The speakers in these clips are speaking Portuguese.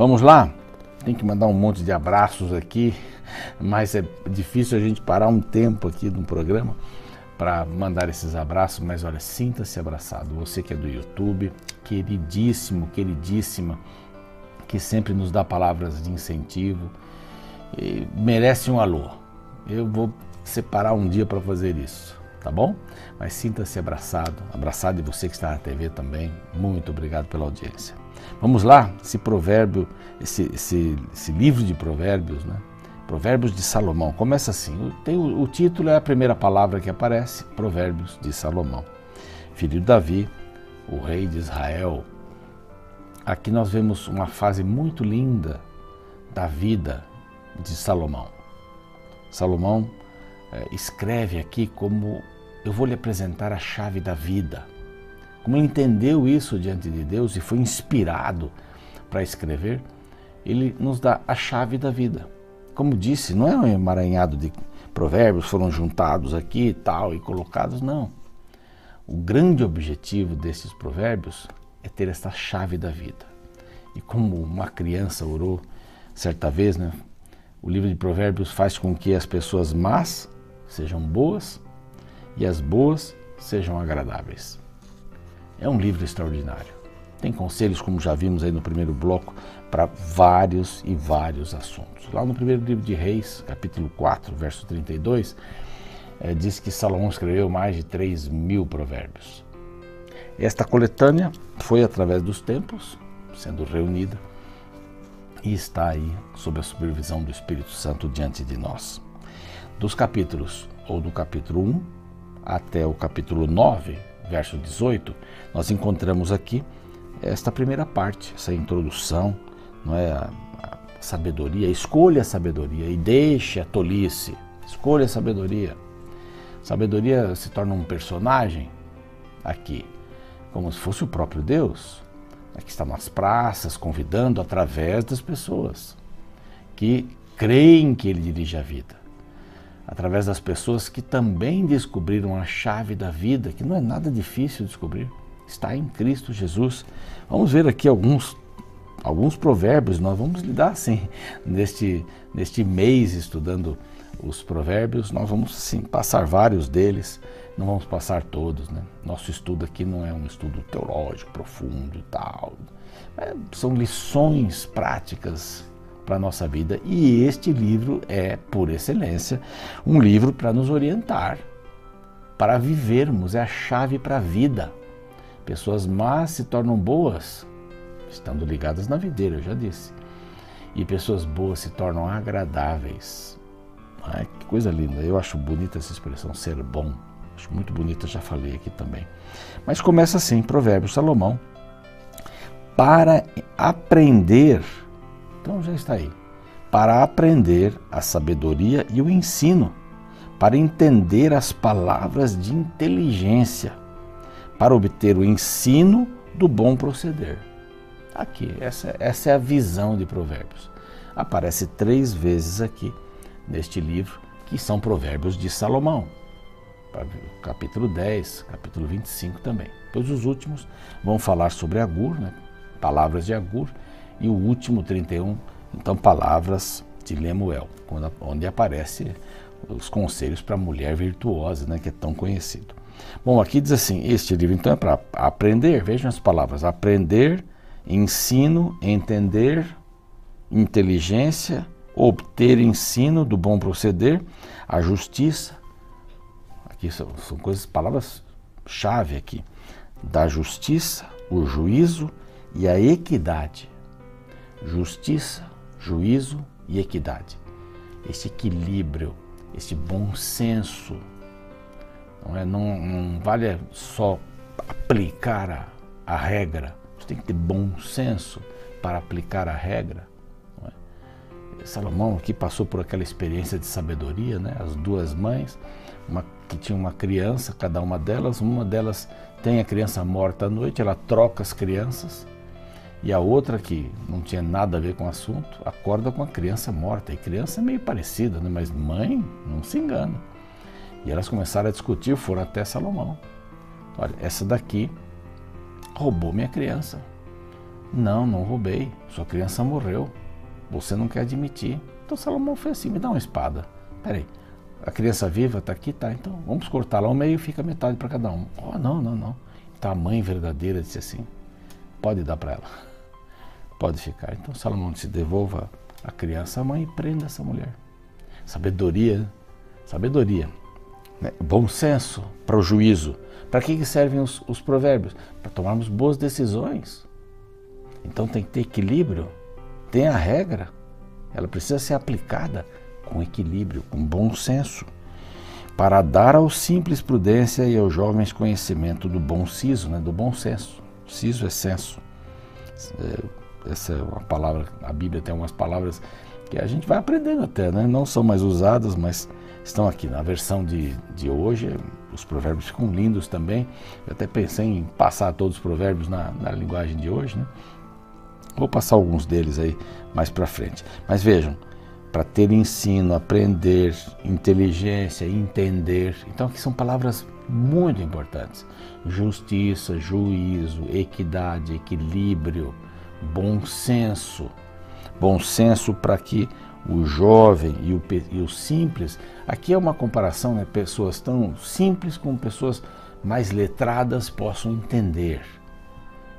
Vamos lá? Tem que mandar um monte de abraços aqui, mas é difícil a gente parar um tempo aqui no programa para mandar esses abraços, mas olha, sinta-se abraçado. Você que é do YouTube, queridíssimo, queridíssima, que sempre nos dá palavras de incentivo, merece um alô. Eu vou separar um dia para fazer isso, tá bom? Mas sinta-se abraçado, abraçado, e você que está na TV também, muito obrigado pela audiência. Vamos lá, esse provérbio, esse livro de provérbios, né? Provérbios de Salomão, começa assim, o título é a primeira palavra que aparece, Provérbios de Salomão. Filho de Davi, o rei de Israel. Aqui nós vemos uma fase muito linda da vida de Salomão. Salomão escreve aqui como eu vou lhe apresentar a chave da vida. Como ele entendeu isso diante de Deus e foi inspirado para escrever, ele nos dá a chave da vida. Como disse, não é um emaranhado de provérbios, foram juntados aqui e tal e colocados, não. O grande objetivo desses provérbios é ter esta chave da vida. E como uma criança orou certa vez, né? O livro de provérbios faz com que as pessoas más sejam boas e as boas sejam agradáveis. É um livro extraordinário. Tem conselhos, como já vimos aí no primeiro bloco, para vários e vários assuntos. Lá no primeiro livro de Reis, capítulo 4, verso 32, diz que Salomão escreveu mais de 3.000 provérbios. Esta coletânea foi através dos tempos, sendo reunida, e está aí sob a supervisão do Espírito Santo diante de nós. Dos capítulos, ou do capítulo 1 até o capítulo 9, verso 18, nós encontramos aqui esta primeira parte, essa introdução, não é? A sabedoria, escolha a sabedoria e deixe a tolice, escolha a sabedoria. Sabedoria se torna um personagem aqui, como se fosse o próprio Deus. Aqui está nas praças, convidando através das pessoas que creem que Ele dirige a vida. Através das pessoas que também descobriram a chave da vida, que não é nada difícil descobrir, está em Cristo Jesus. Vamos ver aqui alguns provérbios, nós vamos lidar assim, neste mês estudando os provérbios, nós vamos assim, passar vários deles, não vamos passar todos, né? Nosso estudo aqui não é um estudo teológico profundo e tal, são lições práticas para a nossa vida, e este livro é, por excelência, um livro para nos orientar, para vivermos, é a chave para a vida. Pessoas más se tornam boas, estando ligadas na videira, eu já disse, e pessoas boas se tornam agradáveis. Ai, que coisa linda, eu acho bonita essa expressão, ser bom, acho muito bonita, já falei aqui também. Mas começa assim, Provérbios, Salomão, para aprender, então já está aí, para aprender a sabedoria e o ensino, para entender as palavras de inteligência, para obter o ensino do bom proceder. Aqui, essa é a visão de Provérbios. Aparece 3 vezes aqui neste livro, que são Provérbios de Salomão. Capítulo 10, capítulo 25 também. Depois os últimos vão falar sobre Agur, né? Palavras de Agur, e o último 31, então palavras de Lemuel, onde aparece os conselhos para a mulher virtuosa, né? Que é tão conhecido. Bom, aqui diz assim, este livro então é para aprender, vejam as palavras, aprender, ensino, entender, inteligência, obter ensino do bom proceder, a justiça, aqui são coisas, palavras-chave aqui, da justiça, o juízo e a equidade. Justiça, juízo e equidade. Esse equilíbrio, esse bom senso, não vale só aplicar a regra, você tem que ter bom senso para aplicar a regra. Salomão aqui passou por aquela experiência de sabedoria, né? As 2 mães, que tinha uma criança, cada uma delas tem a criança morta à noite, ela troca as crianças, e a outra, que não tinha nada a ver com o assunto, acorda com a criança morta. E criança é meio parecida, né? Mas mãe, não se engana. E elas começaram a discutir, foram até Salomão. Olha, essa daqui roubou minha criança. Não, não roubei. Sua criança morreu. Você não quer admitir. Então Salomão fez assim, me dá uma espada. Peraí, a criança viva está aqui? Tá, então vamos cortá-la ao meio e fica metade para cada um. Oh, não. Então a mãe verdadeira disse assim, pode dar para ela. Pode ficar. Então Salomão disse, devolva a criança à mãe e prenda essa mulher. Sabedoria, né? Bom senso para o juízo. Para que servem os provérbios? Para tomarmos boas decisões. Então tem que ter equilíbrio. Tem a regra. Ela precisa ser aplicada com equilíbrio, com bom senso. Para dar aos simples prudência e aos jovens conhecimento do bom siso, né? Do bom senso. Siso é senso. Essa é uma palavra, a Bíblia tem algumas palavras que a gente vai aprendendo até, né? Não são mais usadas, mas estão aqui. Na versão de hoje, os provérbios ficam lindos também. Eu até pensei em passar todos os provérbios na linguagem de hoje, né? Vou passar alguns deles aí mais para frente. Mas vejam, para ter ensino, aprender, inteligência, entender. Então aqui são palavras muito importantes. Justiça, juízo, equidade, equilíbrio, bom senso. Bom senso para que o jovem e o simples, aqui é uma comparação, né? Pessoas tão simples com pessoas mais letradas possam entender.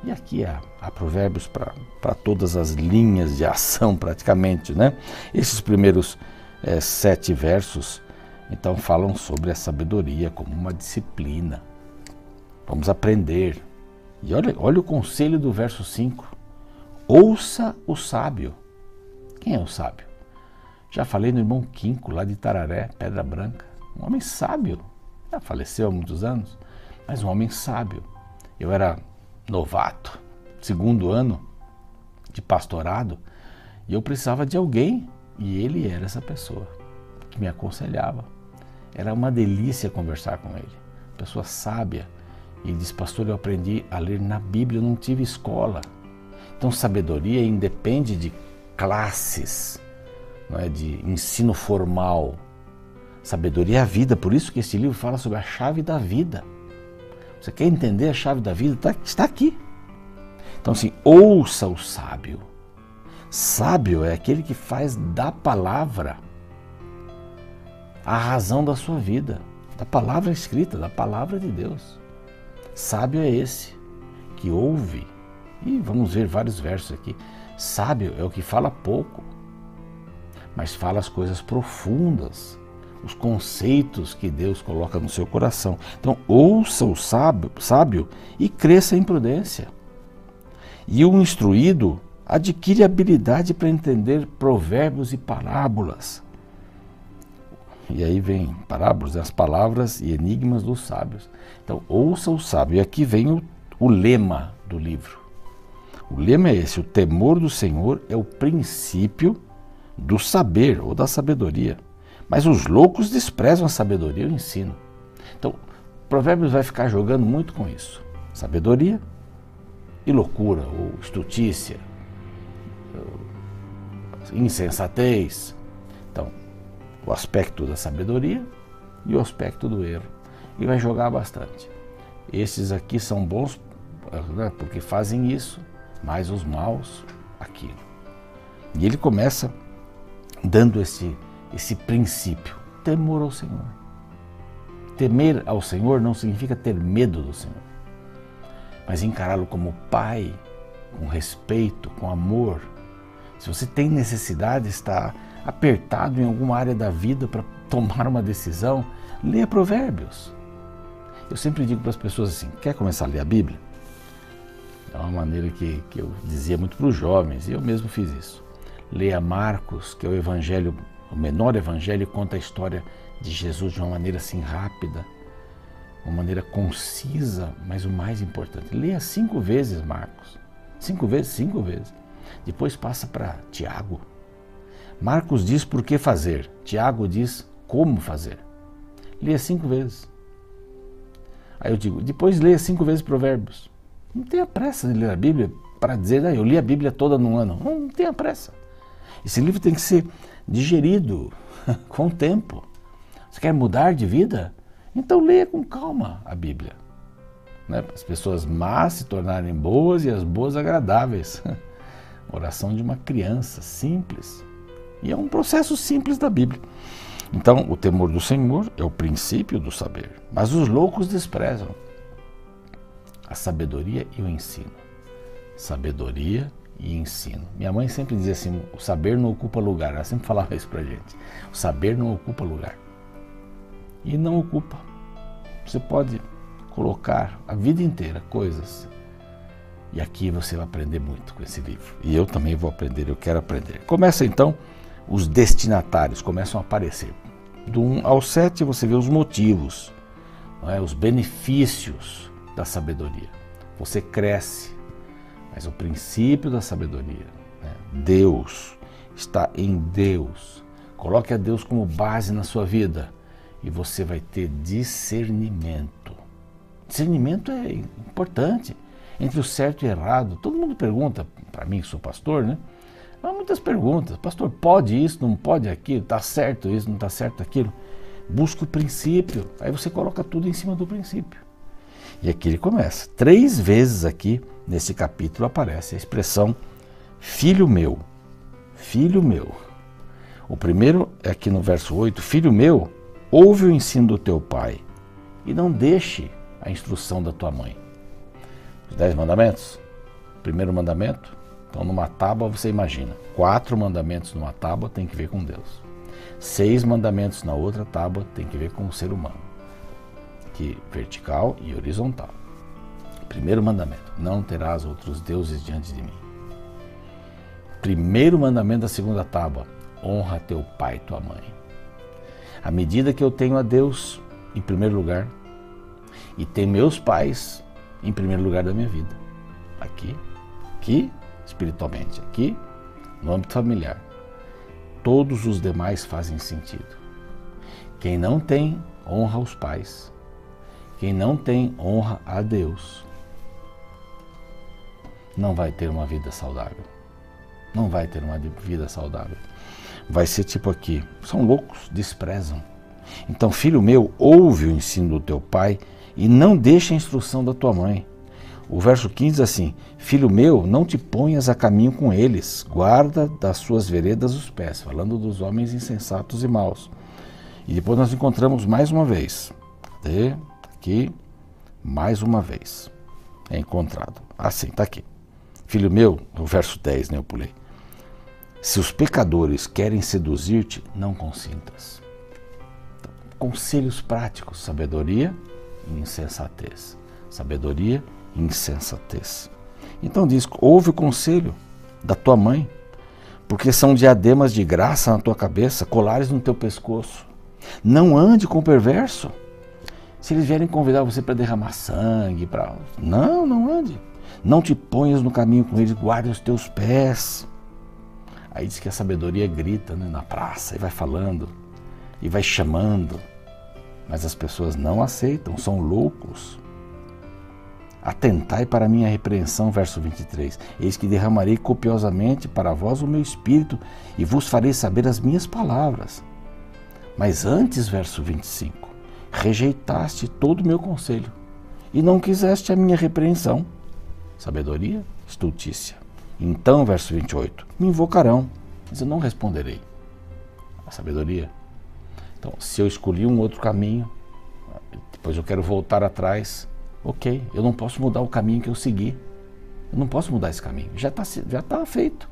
E aqui há provérbios para todas as linhas de ação praticamente, né? Esses primeiros 7 versos, então, falam sobre a sabedoria como uma disciplina. Vamos aprender. E olha o conselho do verso 5. Ouça o sábio. Quem é o sábio? Já falei no irmão Quinco, lá de Tararé, Pedra Branca. Um homem sábio. Já faleceu há muitos anos, mas um homem sábio. Eu era novato, 2º ano de pastorado, e eu precisava de alguém, e ele era essa pessoa que me aconselhava. Era uma delícia conversar com ele, pessoa sábia. E ele disse, pastor, eu aprendi a ler na Bíblia, eu não tive escola. Então sabedoria independe de classes, não é, de ensino formal. Sabedoria é a vida, por isso que esse livro fala sobre a chave da vida. Você quer entender a chave da vida? Está aqui. Então assim, ouça o sábio. Sábio é aquele que faz da palavra a razão da sua vida, da palavra escrita, da palavra de Deus. Sábio é esse que ouve, e vamos ver vários versos aqui. Sábio é o que fala pouco, mas fala as coisas profundas, os conceitos que Deus coloca no seu coração. Então, ouça o sábio e cresça em prudência. E o instruído adquire habilidade para entender provérbios e parábolas. E aí vem parábolas, as palavras e enigmas dos sábios. Então, ouça o sábio. E aqui vem o lema do livro. O lema é esse: o temor do Senhor é o princípio do saber ou da sabedoria. Mas os loucos desprezam a sabedoria e o ensino. Então, Provérbios vai ficar jogando muito com isso. Sabedoria e loucura, ou estutícia, insensatez. Então, o aspecto da sabedoria e o aspecto do erro. E vai jogar bastante. Esses aqui são bons, né, porque fazem isso, mas os maus, aquilo. E ele começa dando esse princípio: temor ao Senhor. Temer ao Senhor não significa ter medo do Senhor, mas encará-lo como Pai, com respeito, com amor. Se você tem necessidade, está apertado em alguma área da vida para tomar uma decisão, leia Provérbios. Eu sempre digo para as pessoas assim: quer começar a ler a Bíblia? É uma maneira que eu dizia muito para os jovens, e eu mesmo fiz isso. Leia Marcos, que é o evangelho, o menor evangelho, conta a história de Jesus de uma maneira assim rápida, uma maneira concisa, mas o mais importante, leia 5 vezes Marcos. 5 vezes, 5 vezes. Depois passa para Tiago. Marcos diz por que fazer, Tiago diz como fazer. Leia 5 vezes. Aí eu digo, depois leia 5 vezes Provérbios. Não tenha pressa de ler a Bíblia para dizer, eu li a Bíblia toda num ano. Não tenha pressa. Esse livro tem que ser digerido com o tempo. Você quer mudar de vida? Então leia com calma a Bíblia. né? As pessoas más se tornarem boas e as boas agradáveis. Oração de uma criança, simples. E é um processo simples da Bíblia. Então, o temor do Senhor é o princípio do saber, mas os loucos desprezam a sabedoria e o ensino. Sabedoria e ensino. Minha mãe sempre dizia assim, o saber não ocupa lugar. Ela sempre falava isso pra gente. O saber não ocupa lugar. E não ocupa. Você pode colocar a vida inteira coisas. E aqui você vai aprender muito com esse livro. E eu também vou aprender, eu quero aprender. Começa então, os destinatários começam a aparecer. Do 1 ao 7 você vê os motivos, não é? Os benefícios da sabedoria. Você cresce, mas o princípio da sabedoria, né? Deus, está em Deus. Coloque a Deus como base na sua vida e você vai ter discernimento. Discernimento é importante. Entre o certo e errado, todo mundo pergunta, para mim que sou pastor, né? Há muitas perguntas, pastor, pode isso, não pode aquilo, está certo isso, não está certo aquilo? Busca o princípio, aí você coloca tudo em cima do princípio. E aqui ele começa. 3 vezes aqui, nesse capítulo, aparece a expressão filho meu, filho meu. O primeiro é aqui no verso 8, filho meu, ouve o ensino do teu pai e não deixe a instrução da tua mãe. Os 10 mandamentos. Primeiro mandamento, então numa tábua você imagina, 4 mandamentos numa tábua tem que ver com Deus. 6 mandamentos na outra tábua tem que ver com o ser humano. Aqui, vertical e horizontal. Primeiro mandamento, não terás outros deuses diante de mim. Primeiro mandamento da segunda tábua, honra teu pai e tua mãe. À medida que eu tenho a Deus em primeiro lugar e tenho meus pais em primeiro lugar da minha vida, aqui espiritualmente, aqui no âmbito familiar, todos os demais fazem sentido. Quem não tem, honra os pais. Quem não tem, honra a Deus. Não vai ter uma vida saudável. Não vai ter uma vida saudável. Vai ser tipo aqui, são loucos, desprezam. Então, filho meu, ouve o ensino do teu pai e não deixe a instrução da tua mãe. O verso 15 diz assim, filho meu, não te ponhas a caminho com eles, guarda das suas veredas os pés, falando dos homens insensatos e maus. E depois nós encontramos mais uma vez, cadê? Aqui, mais uma vez, é encontrado, assim, está aqui. Filho meu, o verso 10, né, eu pulei. Se os pecadores querem seduzir-te, não consintas. Conselhos práticos, sabedoria e insensatez. Sabedoria e insensatez. Então diz, ouve o conselho da tua mãe, porque são diademas de graça na tua cabeça, colares no teu pescoço. Não ande com o perverso. Se eles vierem convidar você para derramar sangue, não ande. Não te ponhas no caminho com eles, guarde os teus pés. Aí diz que a sabedoria grita, né, na praça e vai falando e vai chamando, mas as pessoas não aceitam, são loucos. Atentai para a minha repreensão, verso 23. Eis que derramarei copiosamente para vós o meu espírito e vos farei saber as minhas palavras. Mas antes, verso 25, rejeitaste todo o meu conselho e não quiseste a minha repreensão. Sabedoria, estultícia. Então, verso 28, me invocarão, mas eu não responderei. A sabedoria. Então, se eu escolhi um outro caminho, depois eu quero voltar atrás, ok, eu não posso mudar o caminho que eu segui. Eu não posso mudar esse caminho, já está feito.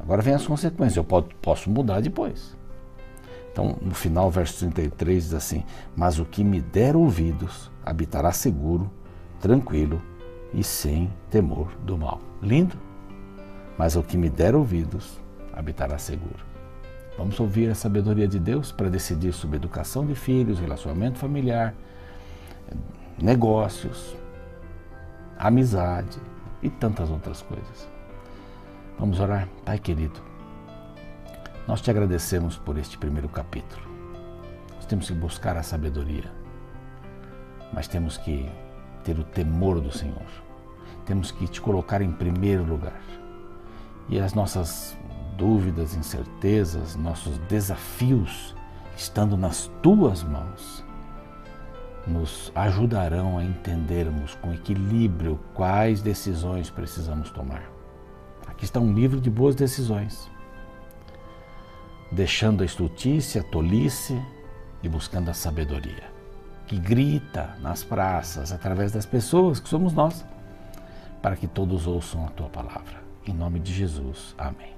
Agora vem as consequências, eu posso mudar depois. Então, no final, verso 33 diz assim, mas o que me der ouvidos habitará seguro, tranquilo e sem temor do mal. Lindo? Mas o que me der ouvidos habitará seguro. Vamos ouvir a sabedoria de Deus para decidir sobre educação de filhos, relacionamento familiar, negócios, amizade e tantas outras coisas. Vamos orar. Pai querido, nós te agradecemos por este primeiro capítulo. Nós temos que buscar a sabedoria, mas temos que ter o temor do Senhor. Temos que te colocar em primeiro lugar. E as nossas dúvidas, incertezas, nossos desafios, estando nas tuas mãos. nos ajudarão a entendermos com equilíbrio quais decisões precisamos tomar. Aqui está um livro de boas decisões, deixando a estultícia, a tolice e buscando a sabedoria, que grita nas praças, através das pessoas que somos nós, para que todos ouçam a tua palavra. Em nome de Jesus. Amém.